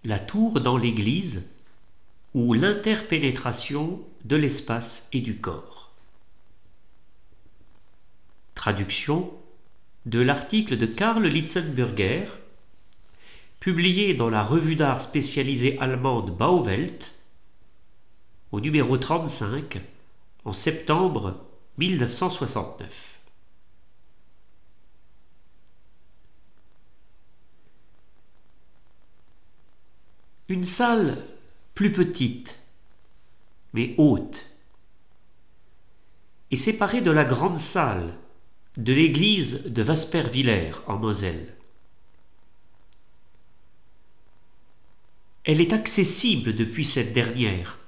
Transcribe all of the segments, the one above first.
La tour dans l'église ou l'interpénétration de l'espace et du corps. Traduction de l'article de Karl Lietzenburger, publié dans la revue d'art spécialisée allemande Bauwelt, au numéro 35, en septembre 1969. Une salle plus petite, mais haute, est séparée de la grande salle de l'église de Wasperviller en Moselle. Elle est accessible depuis cette dernière,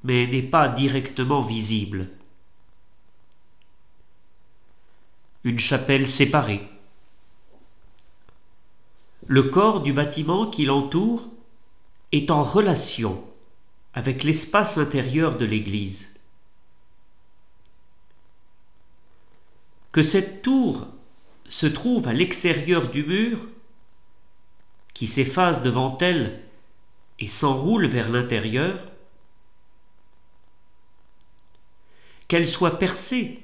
mais n'est pas directement visible. Une chapelle séparée. Le corps du bâtiment qui l'entoure est en relation avec l'espace intérieur de l'église. Que cette tour se trouve à l'extérieur du mur, qui s'efface devant elle et s'enroule vers l'intérieur, qu'elle soit percée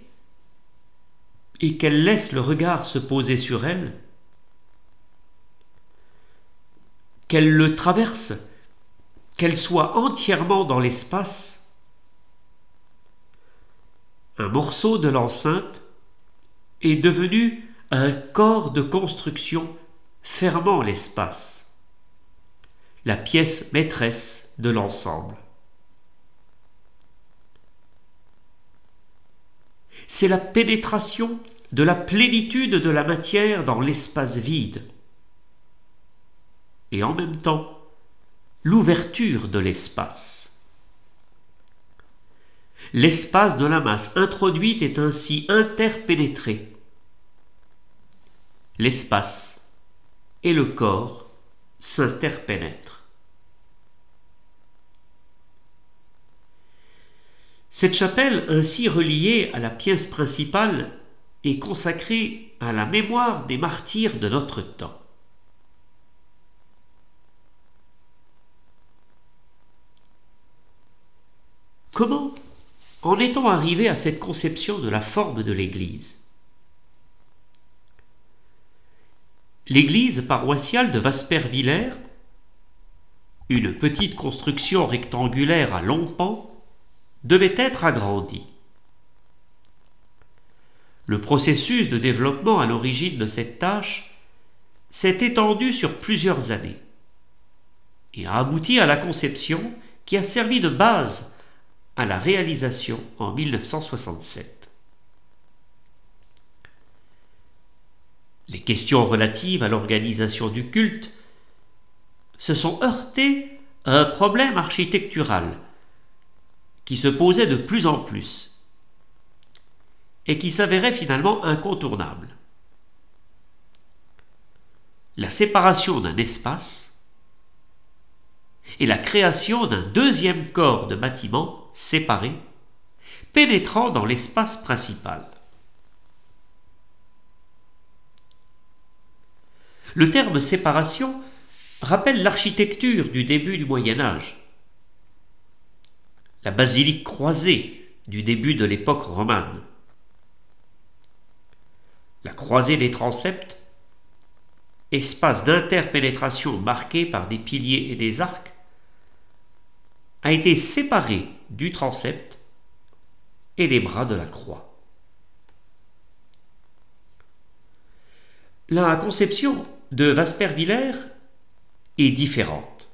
et qu'elle laisse le regard se poser sur elle, qu'elle le traverse, qu'elle soit entièrement dans l'espace, un morceau de l'enceinte est devenu un corps de construction fermant l'espace, la pièce maîtresse de l'ensemble. C'est la pénétration de la plénitude de la matière dans l'espace vide, et en même temps l'ouverture de l'espace. L'espace de la masse introduite est ainsi interpénétré. L'espace et le corps s'interpénètrent. Cette chapelle ainsi reliée à la pièce principale est consacrée à la mémoire des martyrs de notre temps. Comment en est-on arrivé à cette conception de la forme de l'Église? L'église paroissiale de Wasperviller, une petite construction rectangulaire à longs pans, devait être agrandie. Le processus de développement à l'origine de cette tâche s'est étendu sur plusieurs années et a abouti à la conception qui a servi de base à la réalisation en 1967. Les questions relatives à l'organisation du culte se sont heurtées à un problème architectural qui se posait de plus en plus et qui s'avérait finalement incontournable. La séparation d'un espace et la création d'un deuxième corps de bâtiment séparé, pénétrant dans l'espace principal. Le terme séparation rappelle l'architecture du début du Moyen Âge, la basilique croisée du début de l'époque romane. La croisée des transepts, espace d'interpénétration marqué par des piliers et des arcs, a été séparée du transept et des bras de la croix. La conception de Wasperviller est différente.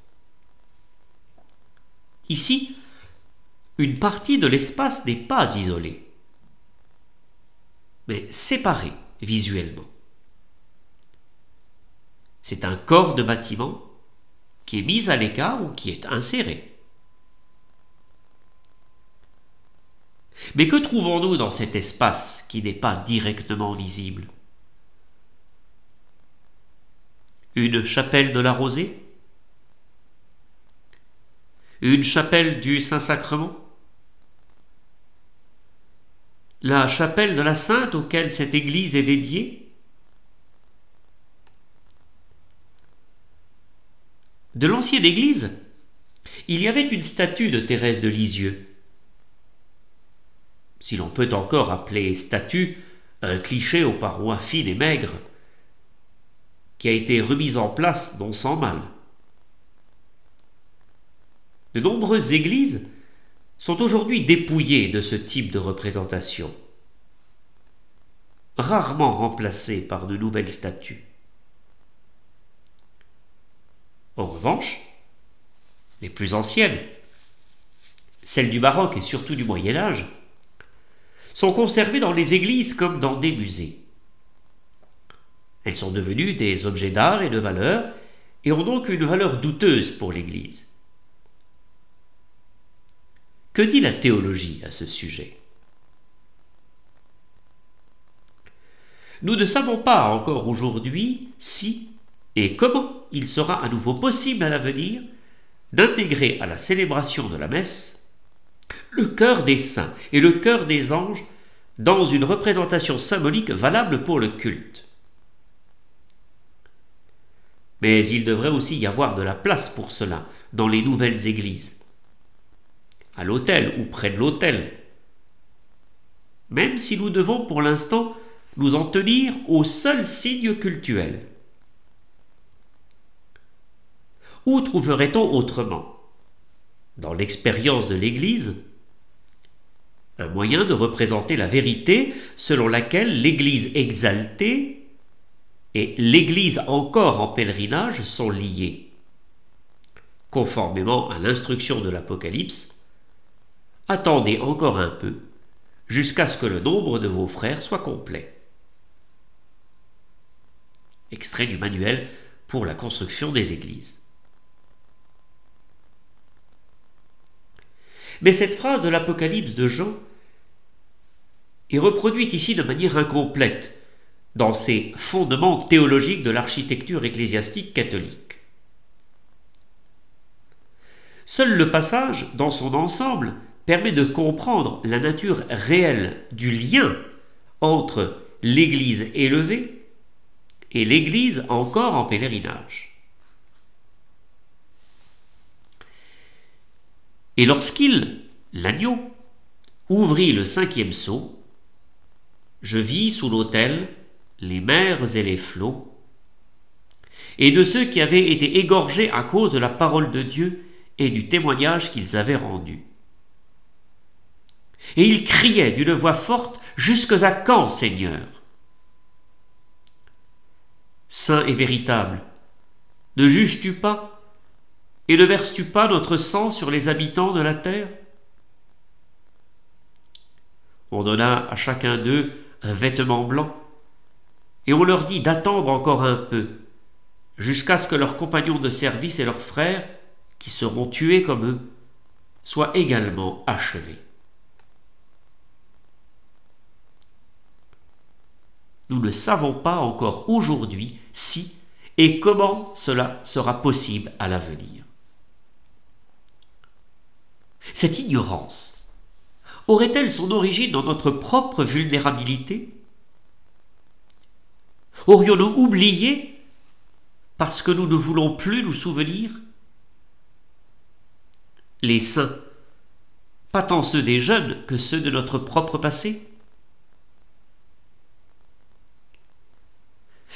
Ici, une partie de l'espace n'est pas isolée, mais séparée visuellement. C'est un corps de bâtiment qui est mis à l'écart ou qui est inséré. Mais que trouvons-nous dans cet espace qui n'est pas directement visible? Une chapelle de la Rosée? Une chapelle du Saint-Sacrement? La chapelle de la Sainte auquel cette église est dédiée? De l'ancienne église, il y avait une statue de Thérèse de Lisieux. Si l'on peut encore appeler statue un cliché aux parois fines et maigres, qui a été remise en place non sans mal. De nombreuses églises sont aujourd'hui dépouillées de ce type de représentation, rarement remplacées par de nouvelles statues. En revanche, les plus anciennes, celles du baroque et surtout du Moyen Âge, sont conservées dans les églises comme dans des musées. Elles sont devenues des objets d'art et de valeur et ont donc une valeur douteuse pour l'Église. Que dit la théologie à ce sujet? Nous ne savons pas encore aujourd'hui si et comment il sera à nouveau possible à l'avenir d'intégrer à la célébration de la messe le cœur des saints et le cœur des anges dans une représentation symbolique valable pour le culte. Mais il devrait aussi y avoir de la place pour cela dans les nouvelles églises, à l'autel ou près de l'autel, même si nous devons pour l'instant nous en tenir aux seuls signes cultuels. Où trouverait-on autrement, dans l'expérience de l'Église, un moyen de représenter la vérité selon laquelle l'Église exaltée et l'Église encore en pèlerinage sont liées, conformément à l'instruction de l'Apocalypse? Attendez encore un peu, jusqu'à ce que le nombre de vos frères soit complet. Extrait du manuel pour la construction des églises. Mais cette phrase de l'Apocalypse de Jean est reproduite ici de manière incomplète dans ses fondements théologiques de l'architecture ecclésiastique catholique. Seul le passage, dans son ensemble, permet de comprendre la nature réelle du lien entre l'Église élevée et l'Église encore en pèlerinage. Et lorsqu'il, l'agneau, ouvrit le 5e sceau, je vis sous l'autel les mers et les flots, et de ceux qui avaient été égorgés à cause de la parole de Dieu et du témoignage qu'ils avaient rendu. Et ils criaient d'une voix forte, « Jusque à quand, Seigneur? Saint et véritable, ne juges-tu pas et ne verses-tu pas notre sang sur les habitants de la terre ?» On donna à chacun d'eux un vêtement blanc, et on leur dit d'attendre encore un peu, jusqu'à ce que leurs compagnons de service et leurs frères, qui seront tués comme eux, soient également achevés. Nous ne savons pas encore aujourd'hui si et comment cela sera possible à l'avenir. Cette ignorance aurait-elle son origine dans notre propre vulnérabilité? Aurions-nous oublié parce que nous ne voulons plus nous souvenir? Les saints, pas tant ceux des jeunes que ceux de notre propre passé?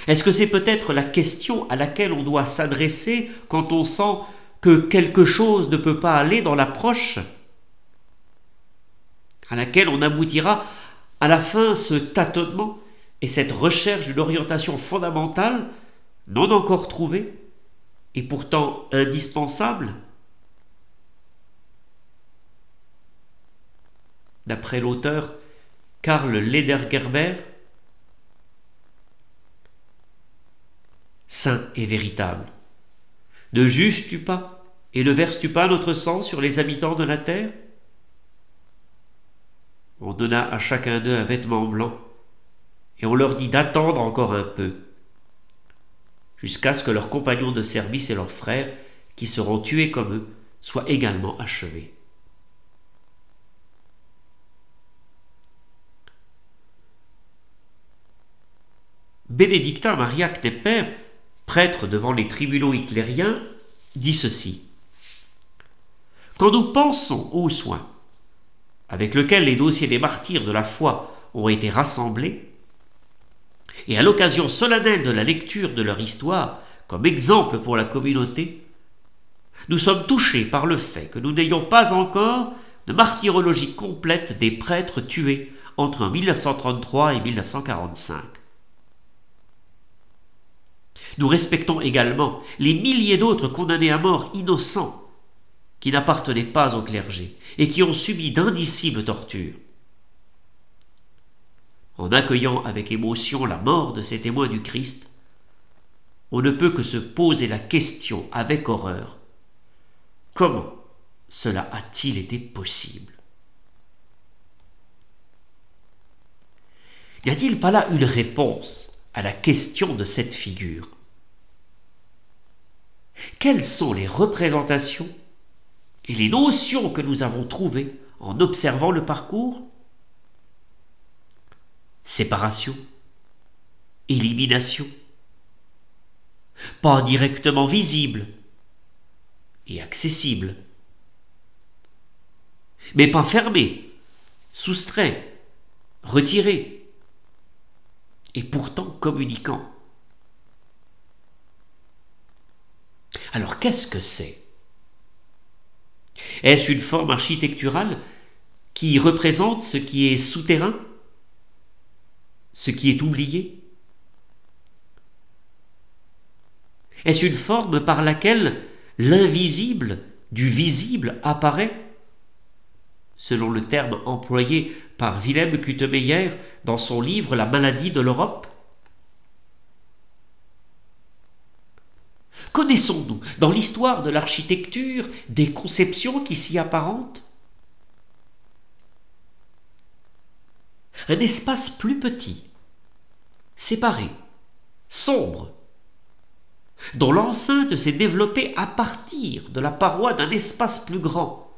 Est-ce que c'est peut-être la question à laquelle on doit s'adresser quand on sent que quelque chose ne peut pas aller dans l'approche, à laquelle on aboutira à la fin ce tâtonnement et cette recherche d'une orientation fondamentale, non encore trouvée, et pourtant indispensable? D'après l'auteur Karl Ledergerber, saint et véritable, ne juges-tu pas et ne verses-tu pas notre sang sur les habitants de la terre? On donna à chacun d'eux un vêtement blanc, et on leur dit d'attendre encore un peu, jusqu'à ce que leurs compagnons de service et leurs frères, qui seront tués comme eux, soient également achevés. Bénédictin Maria Knepper, prêtre devant les tribunaux hitlériens, dit ceci: « Quand nous pensons aux soins avec lesquels les dossiers des martyrs de la foi ont été rassemblés, et à l'occasion solennelle de la lecture de leur histoire comme exemple pour la communauté, nous sommes touchés par le fait que nous n'ayons pas encore de martyrologie complète des prêtres tués entre 1933 et 1945. Nous respectons également les milliers d'autres condamnés à mort innocents qui n'appartenaient pas au clergé et qui ont subi d'indicibles tortures. En accueillant avec émotion la mort de ces témoins du Christ, on ne peut que se poser la question avec horreur: comment cela a-t-il été possible? N'y a-t-il pas là une réponse à la question de cette figure? Quelles sont les représentations et les notions que nous avons trouvées en observant le parcours? Séparation, élimination, pas directement visible et accessible, mais pas fermé, soustrait, retiré, et pourtant communiquant. Alors qu'est-ce que c'est? Est-ce une forme architecturale qui représente ce qui est souterrain, ce qui est oublié? Est-ce une forme par laquelle l'invisible du visible apparaît, selon le terme employé par Wilhelm Kutemeyer dans son livre La maladie de l'Europe? Connaissons-nous dans l'histoire de l'architecture des conceptions qui s'y apparentent? Un espace plus petit, séparé, sombre, dont l'enceinte s'est développée à partir de la paroi d'un espace plus grand,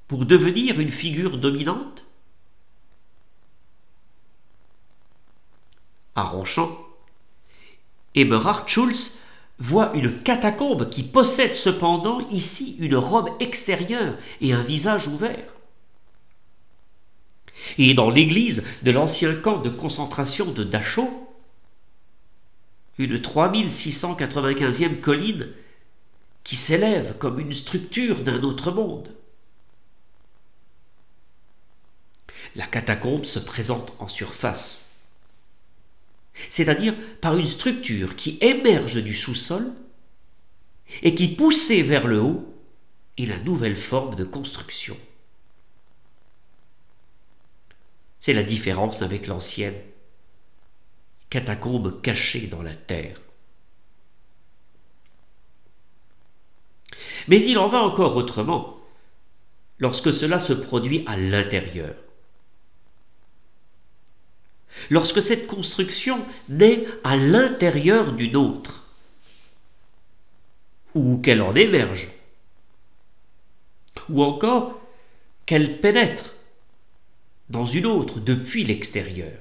pour devenir une figure dominante? À Ronchamp, Eberhard Schulz voit une catacombe qui possède cependant ici une robe extérieure et un visage ouvert. Et dans l'église de l'ancien camp de concentration de Dachau, une 3695e colline qui s'élève comme une structure d'un autre monde. La catacombe se présente en surface, c'est-à-dire par une structure qui émerge du sous-sol et qui, poussée vers le haut, est la nouvelle forme de construction. C'est la différence avec l'ancienne catacombe cachée dans la terre. Mais il en va encore autrement lorsque cela se produit à l'intérieur. Lorsque cette construction naît à l'intérieur d'une autre, ou qu'elle en émerge, ou encore qu'elle pénètre dans une autre depuis l'extérieur.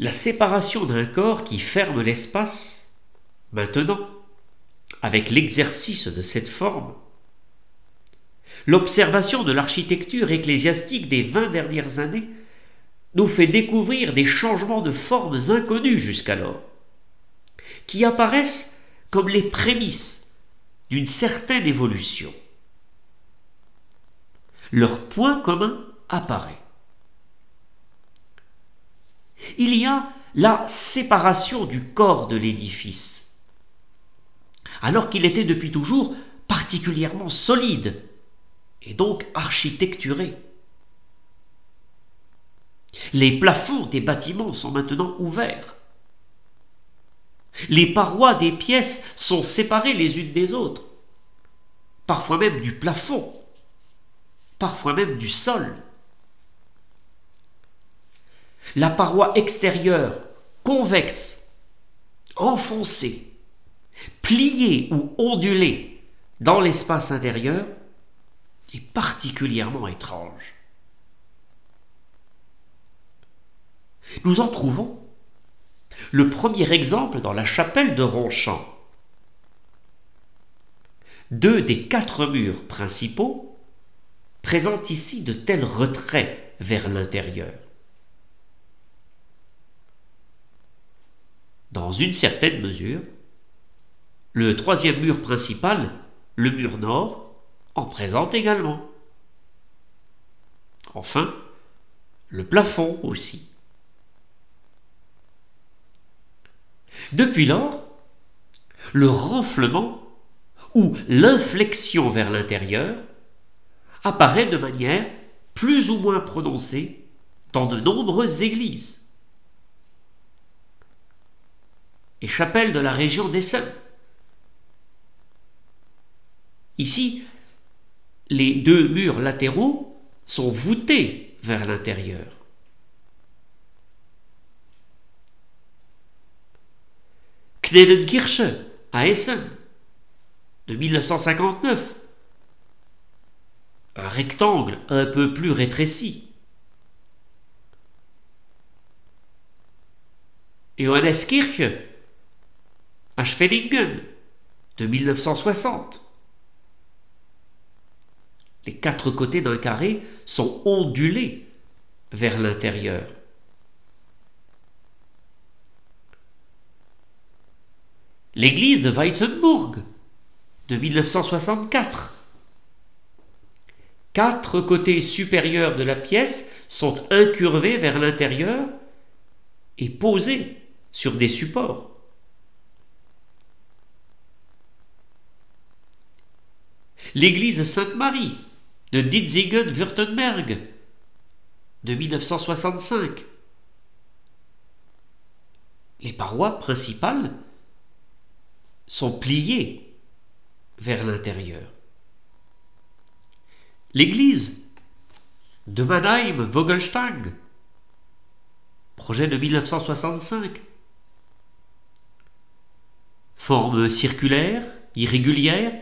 La séparation d'un corps qui ferme l'espace, maintenant, avec l'exercice de cette forme, l'observation de l'architecture ecclésiastique des 20 dernières années nous fait découvrir des changements de formes inconnus jusqu'alors, qui apparaissent comme les prémices d'une certaine évolution. leur point commun apparaît. Il y a la séparation du corps de l'édifice, alors qu'il était depuis toujours particulièrement solide et donc architecturé. Les plafonds des bâtiments sont maintenant ouverts. Les parois des pièces sont séparées les unes des autres, parfois même du plafond, parfois même du sol. La paroi extérieure, convexe, enfoncée, pliée ou ondulée dans l'espace intérieur, est particulièrement étrange. Nous en trouvons le premier exemple dans la chapelle de Ronchamp. 2 des 4 murs principaux présentent ici de tels retraits vers l'intérieur. Dans une certaine mesure, le 3e mur principal, le mur nord, en présente également. Enfin, le plafond aussi. Depuis lors, le renflement ou l'inflexion vers l'intérieur apparaît de manière plus ou moins prononcée dans de nombreuses églises et chapelles de la région d'Essen. Ici, les 2 murs latéraux sont voûtés vers l'intérieur. Knedenkirche à Essen, de 1959. Un rectangle un peu plus rétréci. Johanneskirche à Schwenningen, de 1960. Les 4 côtés d'un carré sont ondulés vers l'intérieur. L'église de Weissenburg, de 1964. 4 côtés supérieurs de la pièce sont incurvés vers l'intérieur et posés sur des supports. L'église Sainte-Marie de Ditzingen-Württemberg, de 1965. Les parois principales sont pliées vers l'intérieur. L'église de Mannheim-Vogelstang, projet de 1965. Forme circulaire, irrégulière,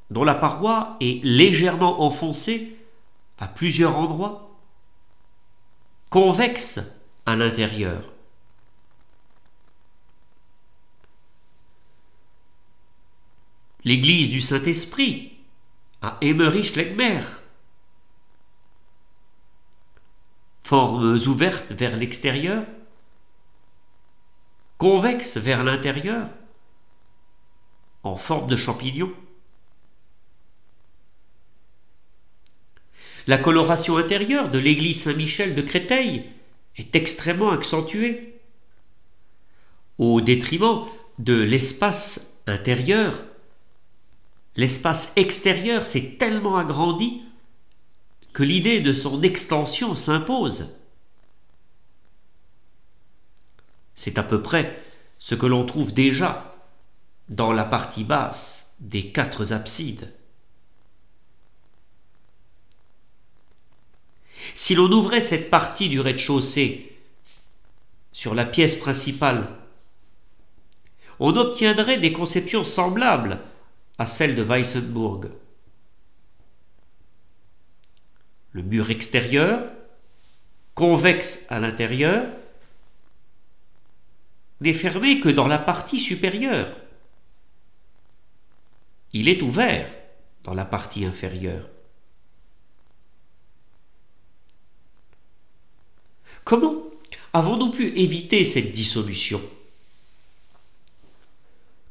dont la paroi est légèrement enfoncée à plusieurs endroits, convexe à l'intérieur. L'église du Saint-Esprit à Emmerich-Legmer, formes ouvertes vers l'extérieur, convexes vers l'intérieur, en forme de champignon. La coloration intérieure de l'église Saint-Michel de Créteil est extrêmement accentuée, au détriment de l'espace intérieur. L'espace extérieur s'est tellement agrandi que l'idée de son extension s'impose. C'est à peu près ce que l'on trouve déjà dans la partie basse des 4 absides. Si l'on ouvrait cette partie du rez-de-chaussée sur la pièce principale, on obtiendrait des conceptions semblables à celles de Weissenburg. Le mur extérieur, convexe à l'intérieur, n'est fermé que dans la partie supérieure. Il est ouvert dans la partie inférieure. Comment avons-nous pu éviter cette dissolution?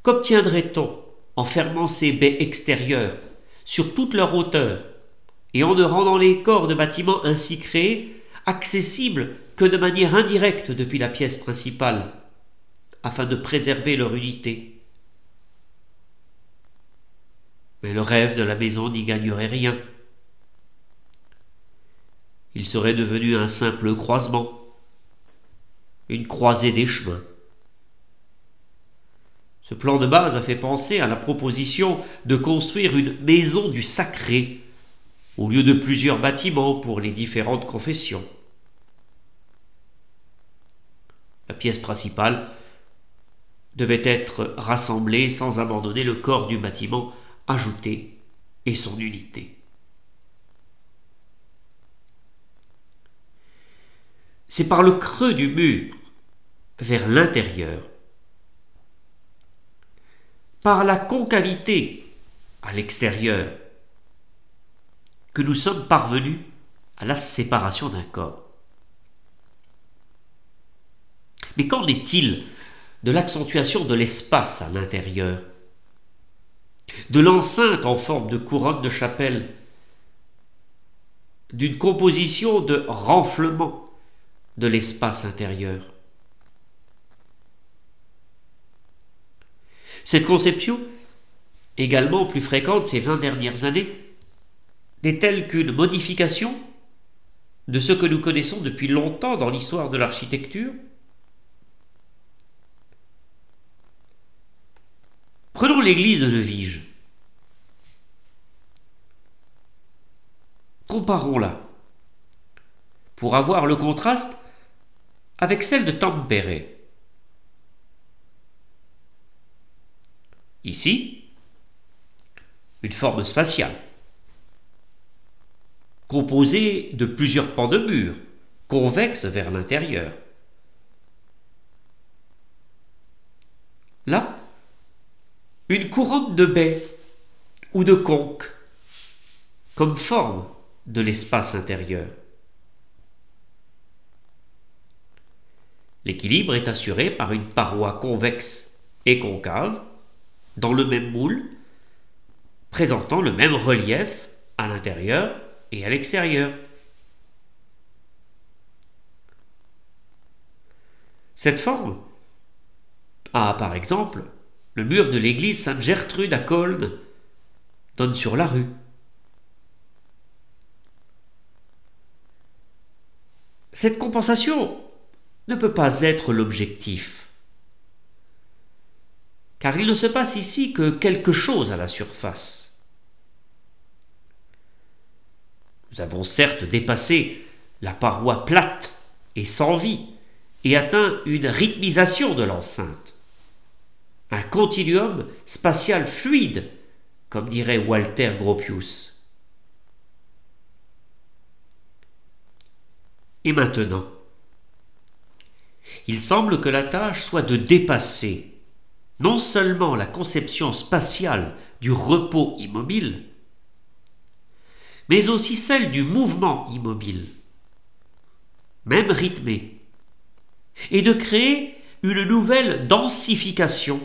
Qu'obtiendrait-on en fermant ces baies extérieures sur toute leur hauteur et en ne rendant les corps de bâtiments ainsi créés accessibles que de manière indirecte depuis la pièce principale, afin de préserver leur unité. Mais le rêve de la maison n'y gagnerait rien. Il serait devenu un simple croisement, une croisée des chemins. Ce plan de base a fait penser à la proposition de construire une maison du sacré au lieu de plusieurs bâtiments pour les différentes confessions. La pièce principale devait être rassemblée sans abandonner le corps du bâtiment ajouté et son unité. C'est par le creux du mur vers l'intérieur, par la concavité à l'extérieur, que nous sommes parvenus à la séparation d'un corps. Mais qu'en est-il de l'accentuation de l'espace à l'intérieur, de l'enceinte en forme de couronne de chapelle, d'une composition de renflement de l'espace intérieur? Cette conception, également plus fréquente ces 20 dernières années, n'est-elle qu'une modification de ce que nous connaissons depuis longtemps dans l'histoire de l'architecture? Prenons l'église de Neuvige. Comparons-la pour avoir le contraste avec celle de Tampere. Ici, une forme spatiale, composée de plusieurs pans de murs, convexes vers l'intérieur. Là, une couronne de baies ou de conques, comme forme de l'espace intérieur. L'équilibre est assuré par une paroi convexe et concave, dans le même moule, présentant le même relief à l'intérieur et à l'extérieur. Cette forme a, par exemple, le mur de l'église Sainte-Gertrude à Cosne, donne sur la rue. Cette compensation ne peut pas être l'objectif, car il ne se passe ici que quelque chose à la surface. Nous avons certes dépassé la paroi plate et sans vie et atteint une rythmisation de l'enceinte, un continuum spatial fluide, comme dirait Walter Gropius. Et maintenant, il semble que la tâche soit de dépasser non seulement la conception spatiale du repos immobile, mais aussi celle du mouvement immobile, même rythmé, et de créer une nouvelle densification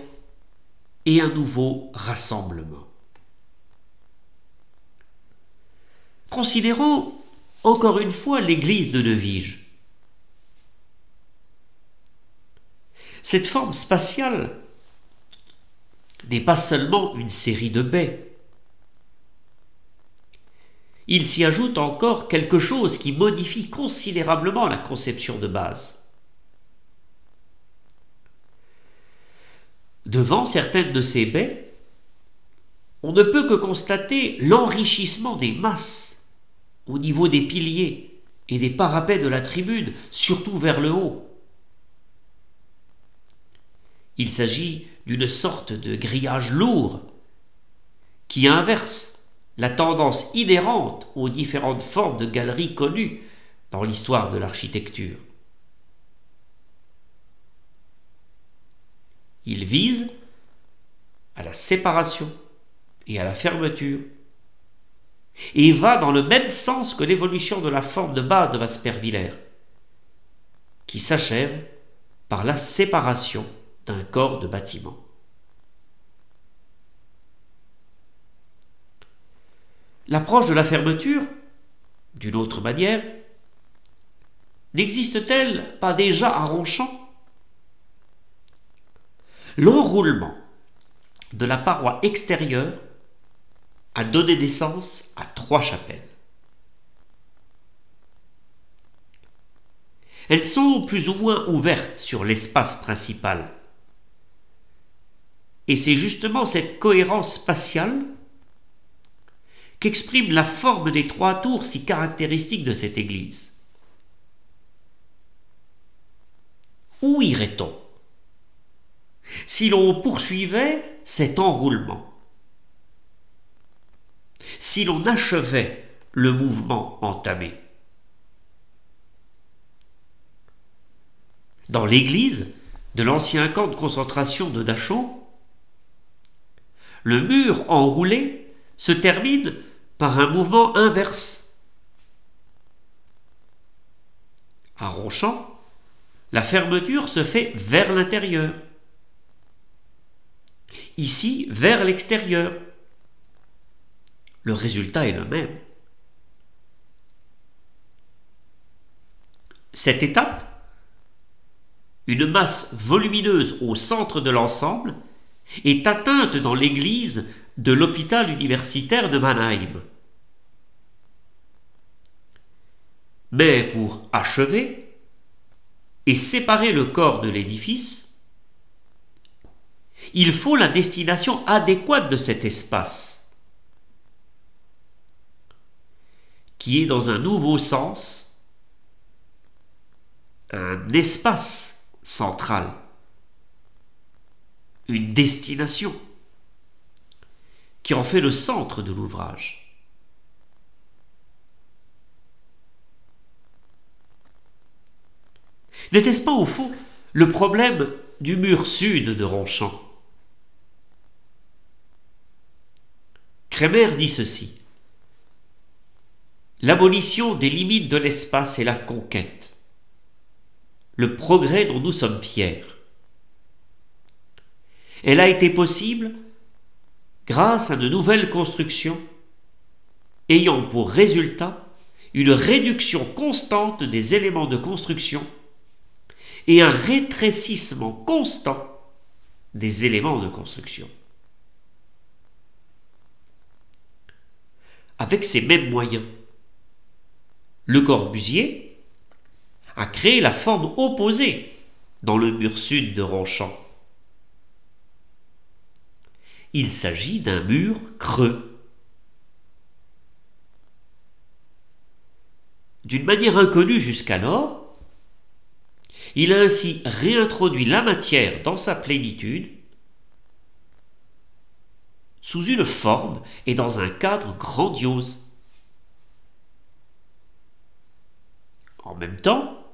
et un nouveau rassemblement. Considérons encore une fois l'église de Neuvige. Cette forme spatiale n'est pas seulement une série de baies. Il s'y ajoute encore quelque chose qui modifie considérablement la conception de base. Devant certaines de ces baies, on ne peut que constater l'enrichissement des masses au niveau des piliers et des parapets de la tribune, surtout vers le haut. Il s'agit d'une sorte de grillage lourd qui inverse la tendance inhérente aux différentes formes de galeries connues dans l'histoire de l'architecture. Il vise à la séparation et à la fermeture et va dans le même sens que l'évolution de la forme de base de Wasperviller, qui s'achève par la séparation d'un corps de bâtiment. L'approche de la fermeture, d'une autre manière, n'existe-t-elle pas déjà à Ronchamp? L'enroulement de la paroi extérieure a donné naissance à 3 chapelles. Elles sont plus ou moins ouvertes sur l'espace principal. Et c'est justement cette cohérence spatiale qu'exprime la forme des 3 tours si caractéristique de cette église. Où irait-on si l'on poursuivait cet enroulement, si l'on achevait le mouvement entamé? Dans l'église de l'ancien camp de concentration de Dachau, le mur enroulé se termine par un mouvement inverse. À Ronchamp, la fermeture se fait vers l'intérieur. Ici, vers l'extérieur. Le résultat est le même. Cette étape, une masse volumineuse au centre de l'ensemble, est atteinte dans l'église de l'hôpital universitaire de Mannheim. Mais pour achever et séparer le corps de l'édifice, il faut la destination adéquate de cet espace, qui est dans un nouveau sens un espace central, une destination, qui en fait le centre de l'ouvrage. N'était-ce pas au fond le problème du mur sud de Ronchamp? Kremer dit ceci: l'abolition des limites de l'espace est la conquête, le progrès dont nous sommes fiers. Elle a été possible grâce à de nouvelles constructions ayant pour résultat une réduction constante des éléments de construction et un rétrécissement constant des éléments de construction. Avec ces mêmes moyens, Le Corbusier a créé la forme opposée dans le mur sud de Ronchamp. Il s'agit d'un mur creux. D'une manière inconnue jusqu'alors, il a ainsi réintroduit la matière dans sa plénitude, sous une forme et dans un cadre grandiose. En même temps,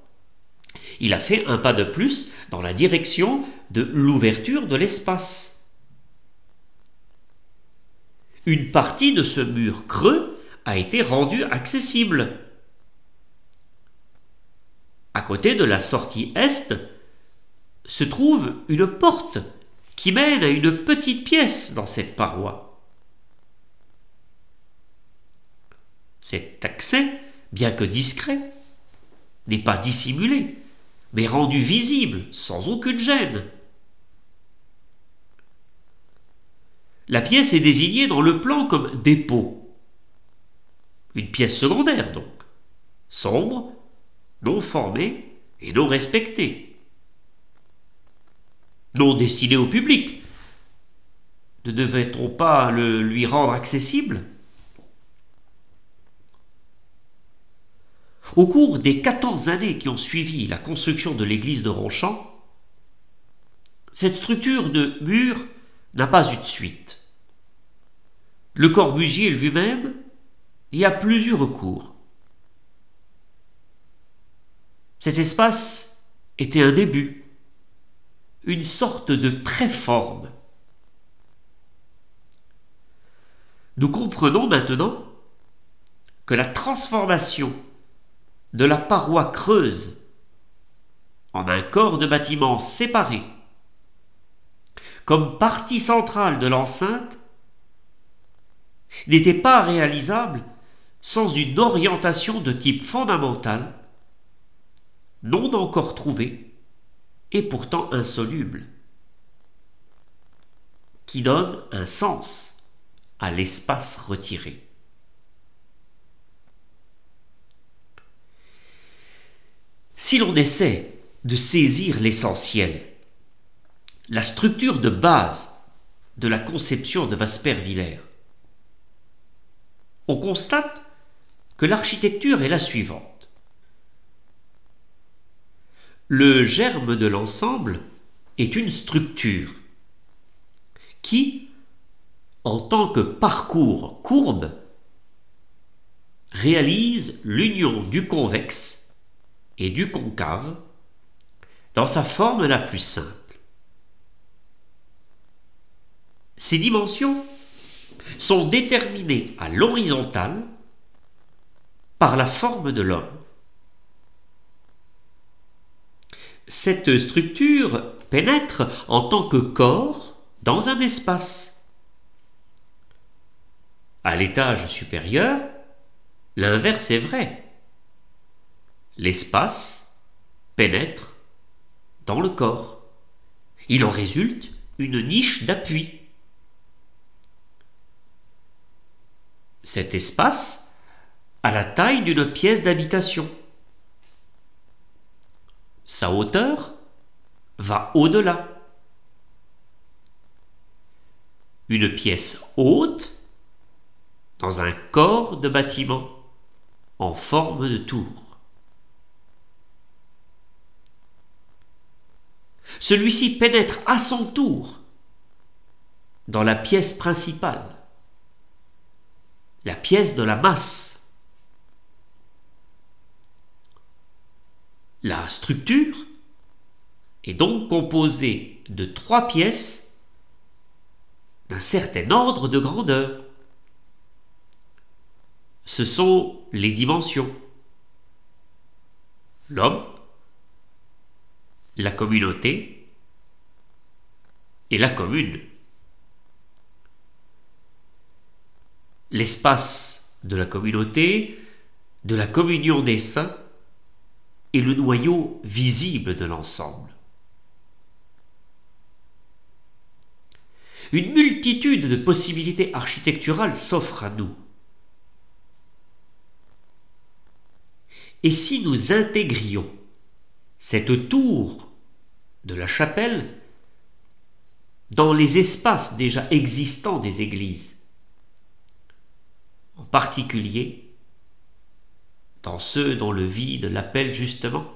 il a fait un pas de plus dans la direction de l'ouverture de l'espace. Une partie de ce mur creux a été rendue accessible. À côté de la sortie est se trouve une porte qui mène à une petite pièce dans cette paroi. Cet accès, bien que discret, n'est pas dissimulé, mais rendu visible sans aucune gêne. La pièce est désignée dans le plan comme dépôt. Une pièce secondaire donc, sombre, non formée et non respectée. Non destinée au public. Ne devait-on pas le lui rendre accessible? Au cours des 14 années qui ont suivi la construction de l'église de Ronchamp, cette structure de mur n'a pas eu de suite. Le Corbusier lui-même y a plus eu recours. Cet espace était un début, une sorte de préforme. Nous comprenons maintenant que la transformation de la paroi creuse en un corps de bâtiment séparé, comme partie centrale de l'enceinte, n'était pas réalisable sans une orientation de type fondamental, non encore trouvée et pourtant insoluble, qui donne un sens à l'espace retiré. Si l'on essaie de saisir l'essentiel, la structure de base de la conception de Wasperwiller, on constate que l'architecture est la suivante. Le germe de l'ensemble est une structure qui, en tant que parcours courbe, réalise l'union du convexe et du concave dans sa forme la plus simple. Ces dimensions sont déterminées à l'horizontale par la forme de l'homme. Cette structure pénètre en tant que corps dans un espace. À l'étage supérieur, l'inverse est vrai. L'espace pénètre dans le corps. Il en résulte une niche d'appui. Cet espace a la taille d'une pièce d'habitation. Sa hauteur va au-delà. Une pièce haute dans un corps de bâtiment en forme de tour. Celui-ci pénètre à son tour dans la pièce principale, la pièce de la masse. La structure est donc composée de 3 pièces d'un certain ordre de grandeur. Ce sont les dimensions: l'homme, la communauté et la commune. L'espace de la communauté, de la communion des saints, est le noyau visible de l'ensemble. Une multitude de possibilités architecturales s'offrent à nous. Et si nous intégrions cette tour de la chapelle dans les espaces déjà existants des églises, en particulier dans ceux dont le vide l'appelle justement?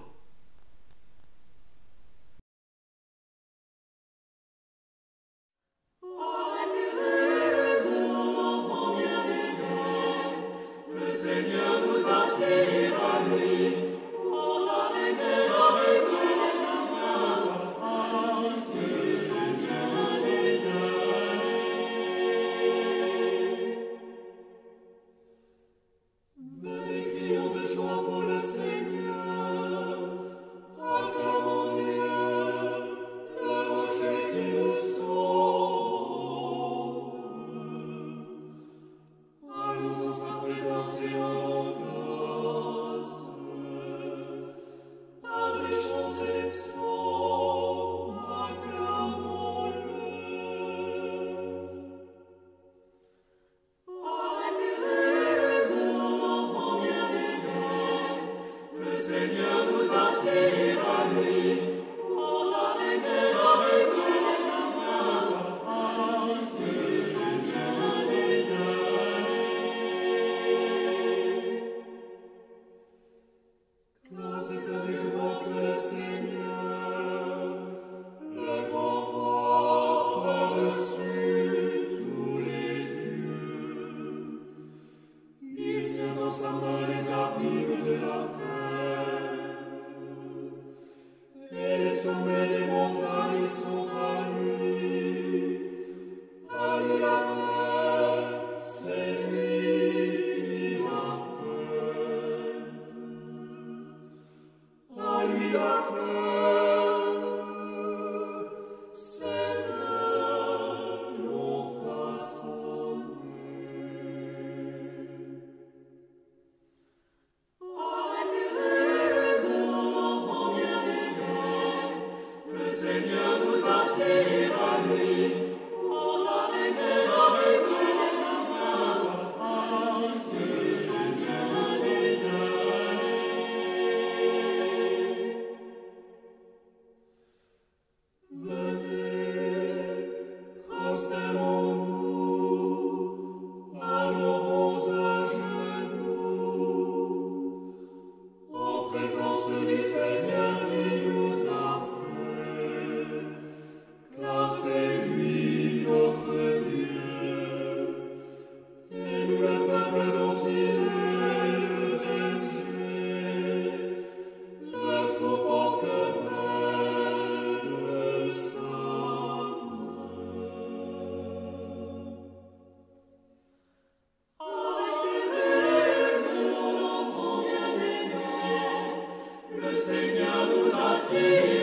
Latine.